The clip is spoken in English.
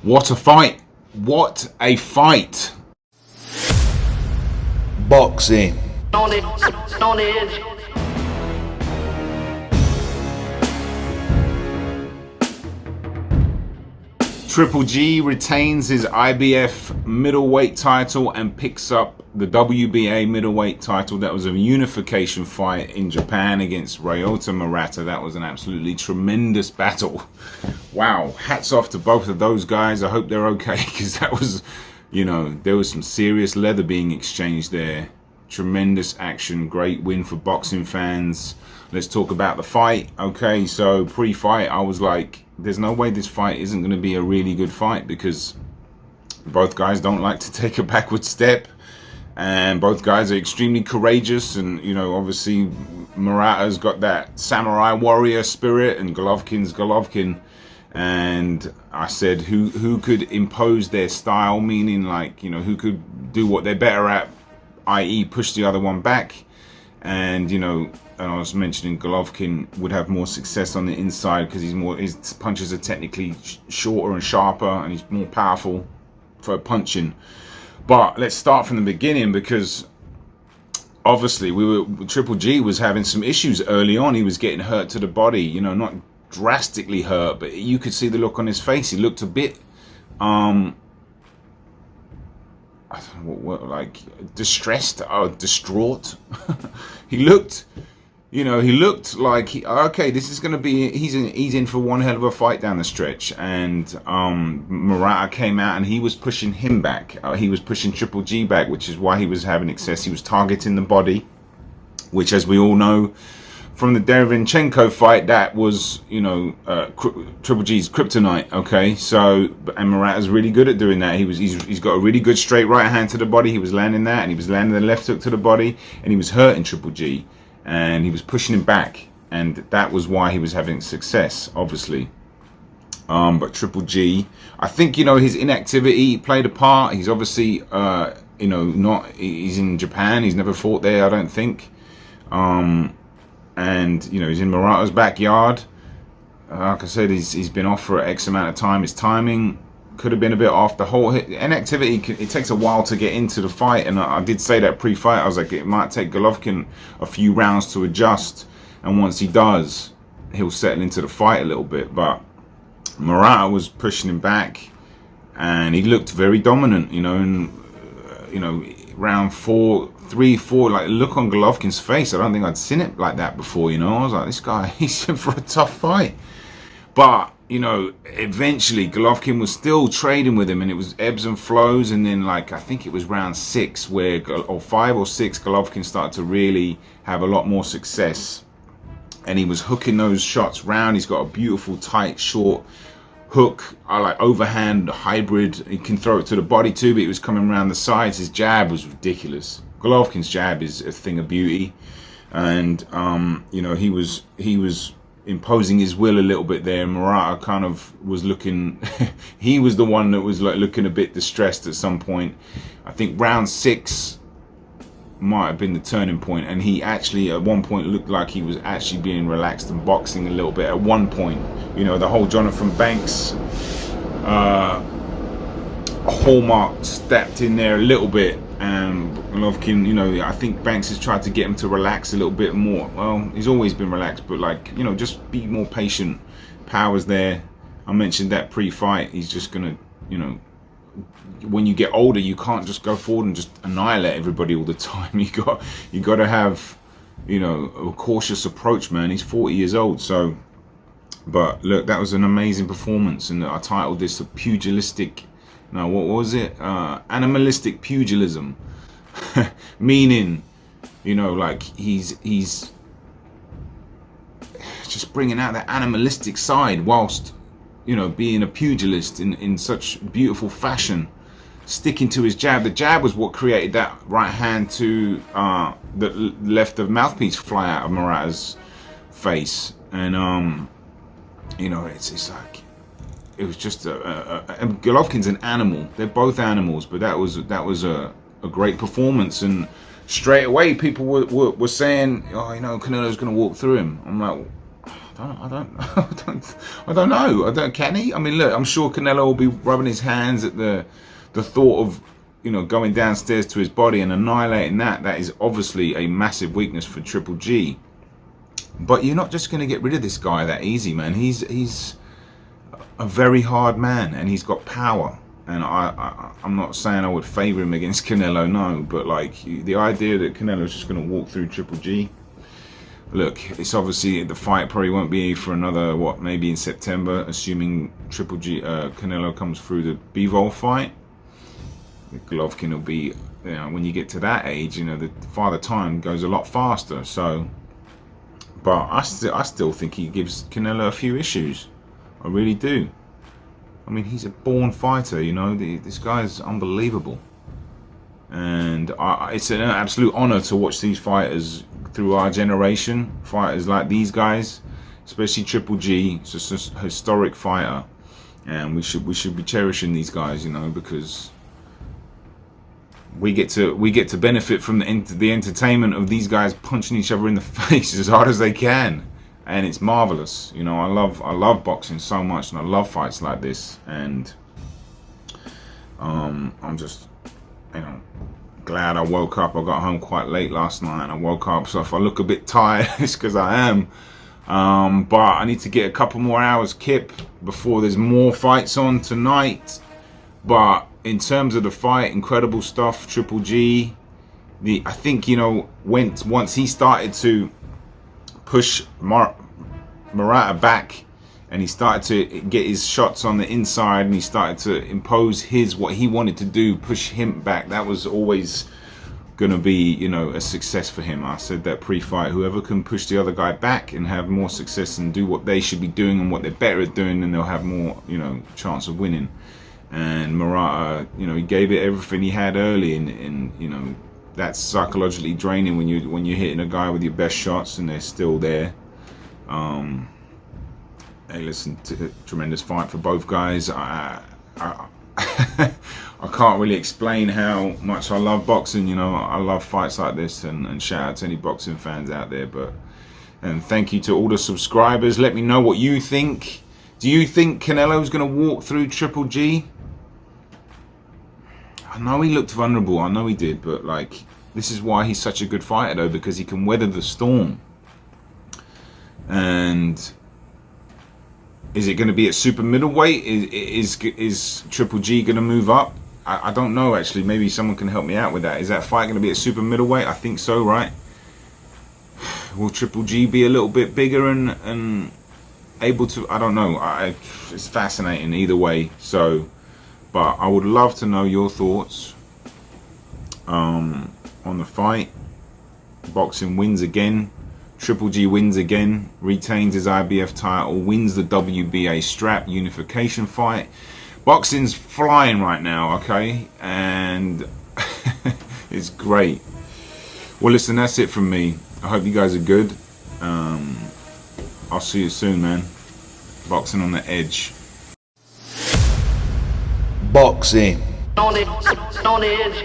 What a fight. What a fight. Boxing. On edge. Triple G retains his IBF middleweight title and picks up the WBA middleweight title. That was a unification fight in Japan against Ryota Murata. That was an absolutely tremendous battle. Wow, hats off to both of those guys. I hope they're okay, because that was, you know, there was some serious leather being exchanged there. Tremendous action, great win for boxing fans. Let's talk about the fight. Okay, so pre-fight I was like, there's no way this fight isn't going to be a really good fight, because both guys don't like to take a backward step, and both guys are extremely courageous. And you know, obviously Murata's got that samurai warrior spirit, and Golovkin's Golovkin. And I said, who could impose their style, meaning like, you know, who could do what they're better at, i.e. push the other one back. And you know, and I was mentioning Golovkin would have more success on the inside because his punches are technically shorter and sharper, and he's more powerful for punching. But let's start from the beginning, because obviously Triple G was having some issues early on. He was getting hurt to the body, you know, not drastically hurt, but you could see the look on his face. He looked a bit I don't know what, like distressed or distraught. He looked, you know, he looked like okay, this is going to be, he's in for one hell of a fight down the stretch. And Murata came out and he was pushing him back. He was pushing Triple G back, which is why he was having excess. He was targeting the body, which, as we all know from the Derevyanchenko fight, that was, you know, Triple G's kryptonite. Okay, so, and Murata's really good at doing that. He's got a really good straight right hand to the body. He was landing that, and he was landing the left hook to the body, and he was hurting Triple G, and he was pushing him back, and that was why he was having success, obviously. But Triple G, I think, you know, his inactivity played a part. He's obviously, you know, he's in Japan. He's never fought there, I don't think. And you know, he's in Murata's backyard. Like I said, he's been off for X amount of time. His timing could have been a bit off. The whole inactivity, it takes a while to get into the fight, and I did say that pre-fight. I was like, it might take Golovkin a few rounds to adjust, and once he does, he'll settle into the fight a little bit. But Murata was pushing him back, and he looked very dominant, you know. And you know, round 3, 4, like, look on Golovkin's face, I don't think I'd seen it like that before, you know. I was like, this guy, he's in for a tough fight. But, you know, eventually Golovkin was still trading with him, and it was ebbs and flows. And then, like, I think it was round 6 or 5 or 6, Golovkin started to really have a lot more success, and he was hooking those shots round. He's got a beautiful tight short hook, like overhand hybrid. He can throw it to the body too, but it was coming around the sides. His jab was ridiculous. Golovkin's jab is a thing of beauty, and you know, he was imposing his will a little bit there. Murata kind of was looking he was the one that was like looking a bit distressed at some point. I think round 6 might have been the turning point, and he actually at one point looked like he was actually being relaxed and boxing a little bit at one point. You know, the whole Jonathan Banks hallmark stepped in there a little bit, and Golovkin, you know, I think Banks has tried to get him to relax a little bit more. Well, he's always been relaxed, but like, you know, just be more patient. Power's there. I mentioned that pre-fight. He's just gonna, you know, when you get older, you can't just go forward and just annihilate everybody all the time. You got to have, you know, a cautious approach, man. He's 40 years old, so. But look, that was an amazing performance, and I titled this Pugilistic. No, what was it? Animalistic pugilism, meaning, you know, like he's just bringing out that animalistic side whilst, you know, being a pugilist in such beautiful fashion, sticking to his jab. The jab was what created that right hand to the left of mouthpiece fly out of Murata's face. And you know, it's like, it was just and Golovkin's an animal. They're both animals, but that was a great performance. And straight away people were saying, oh, you know, Canelo's gonna walk through him. I'm like, I don't know. Can he? I mean, look, I'm sure Canelo will be rubbing his hands at the thought of, you know, going downstairs to his body and annihilating that. That is obviously a massive weakness for Triple G. But you're not just going to get rid of this guy that easy, man. He's a very hard man, and he's got power. And I'm not saying I would favor him against Canelo, no. But like the idea that Canelo's just going to walk through Triple G. Look, it's obviously the fight probably won't be for another, what, maybe in September, assuming Triple G Canelo comes through the Bivol fight. Golovkin will be, you know, when you get to that age, you know, the father time goes a lot faster. So, but I still think he gives Canelo a few issues. I really do. I mean, he's a born fighter, you know. This guy is unbelievable. And it's an absolute honor to watch these fighters through our generation. Fighters like these guys, especially Triple G. It's just a historic fighter, and we should be cherishing these guys, you know, because we get to benefit from the entertainment of these guys punching each other in the face as hard as they can, and it's marvelous. You know, I love boxing so much, and I love fights like this, and I'm just, you know, glad I woke up. I got home quite late last night, and I woke up, so if I look a bit tired, it's because I am. But I need to get a couple more hours kip before there's more fights on tonight. But in terms of the fight, incredible stuff. Triple G, I think, you know, once he started to push Murata back, and he started to get his shots on the inside, and he started to impose what he wanted to do, push him back. That was always going to be, you know, a success for him. I said that pre-fight, whoever can push the other guy back and have more success and do what they should be doing and what they're better at doing, then they'll have more, you know, chance of winning. And Murata, you know, he gave it everything he had early, and you know, that's psychologically draining when you're hitting a guy with your best shots and they're still there. Hey, listen, tremendous fight for both guys. I can't really explain how much I love boxing. You know, I love fights like this, and shout out to any boxing fans out there. And thank you to all the subscribers. Let me know what you think. Do you think Canelo's going to walk through Triple G? I know he looked vulnerable. I know he did, but like, this is why he's such a good fighter, though, because he can weather the storm. And is it going to be at super middleweight? Is Triple G going to move up? I don't know, actually. Maybe someone can help me out with that. Is that fight going to be at super middleweight? I think so, right? Will Triple G be a little bit bigger and able to? I don't know. It's fascinating either way. So, but I would love to know your thoughts on the fight. Boxing wins again. Triple G wins again, retains his IBF title, wins the WBA strap unification fight. Boxing's flying right now, okay? And it's great. Well, listen, that's it from me. I hope you guys are good. I'll see you soon, man. Boxing on the edge. Boxing on edge.